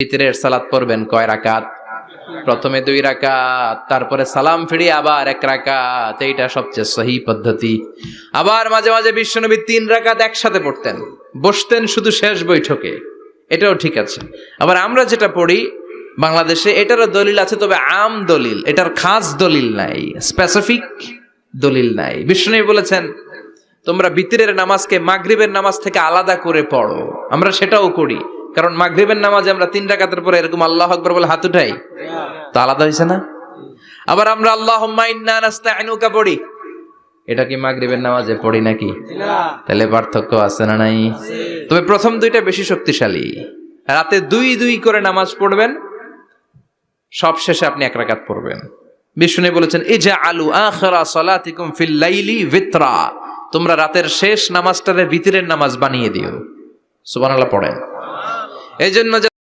ভিতরের সালাত পড়বেন কয় রাকাত? প্রথমে 2 রাকাত, তারপরে সালাম ফিরিয়ে আবার 1 রাকাত। এইটা সবচেয়ে সহি পদ্ধতি। আবার মাঝে মাঝে বিশ্বনবী 3 রাকাত একসাথে পড়তেন, বসতেন শুধু শেষ বৈঠকে, এটাও ঠিক আছে। আবার আমরা যেটা পড়ি বাংলাদেশে, এটারও দলিল আছে, তবে আম দলিল, এটার খাস দলিল নাই, স্পেসিফিক দলিল নাই। বিশ্বনবী বলেছেন তোমরা বিতরের নামাজকে মাগরিবের নামাজ থেকে আলাদা করে পড়ো। আমরা সেটাও করি, কারণ মাগরিবের নামাজে আমরা 3 রাকাতের পরে এরকম আল্লাহু আকবার বলে হাত উঠাই, তো আলাদা হয়েছে না? আবার আমরা আল্লাহুম্মা ইন্না নাস্তাইনুকা পড়ি, এটা কি মাগরিবের নামাজে পড়ি নাকি? তাহলে পার্থক্য আছে না নাই? তবে প্রথম 2টা বেশি শক্তিশালী। রাতে 2 করে নামাজ পড়বেন, সব শেষে আপনি 1 রাকাত পড়বেন। বিষ্ণু বলেছেন ইজআলু আখিরা সালাতিকুম ফিল লাইলি বিতরা, তোমরা রাতের শেষ নামাজটারে ভিতরের নামাজ বানিয়ে দিও। সুবহানাল্লাহ পড়েন। এই জন্য